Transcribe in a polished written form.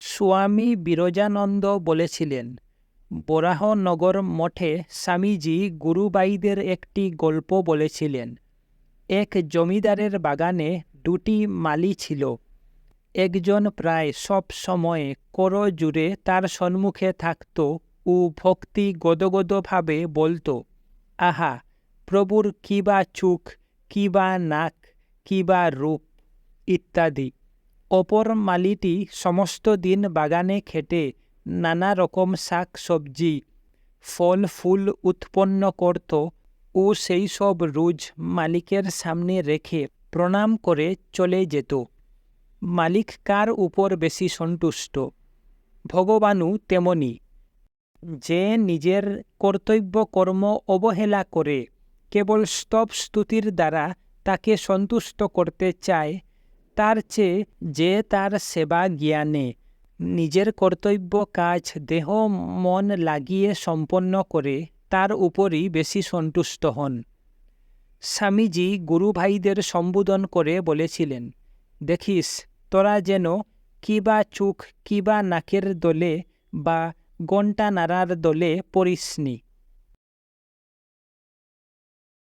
স্বামী বিরজানন্দ বলেছিলেন, বরাহনগর মঠে স্বামীজি গুরুবাইদের একটি গল্প বলেছিলেন। এক জমিদারের বাগানে দুটি মালি ছিল। একজন প্রায় সব সময় করজোড়ে তার সম্মুখে থাকত ও ভক্তি গদগদভাবে বলত, আহা, প্রভুর কি বা চোখ, কি বা নাক, কি বা রূপ ইত্যাদি। অপর মালিটি সমস্ত দিন বাগানে খেটে নানা রকম শাক সবজি, ফল ফুল উৎপন্ন করত ও সেই সব রোজ মালিকের সামনে রেখে প্রণাম করে চলে যেত। মালিক কার উপর বেশি সন্তুষ্ট? ভগবানও তেমনি। যে নিজের কর্তব্য কর্ম অবহেলা করে কেবল স্তব স্তুতির দ্বারা তাকে সন্তুষ্ট করতে চায়, তার চেয়ে যে তার সেবা জ্ঞানে নিজের কর্তব্য কাজ দেহ মন লাগিয়ে সম্পন্ন করে তার উপরই বেশি সন্তুষ্ট হন। স্বামীজি গুরুভাইদের সম্বোধন করে বলেছিলেন, দেখিস তোরা যেন কি বা চোখ কি বা নাকের দোলে বা ঘণ্টা নাড়ার দোলে পড়িসনি।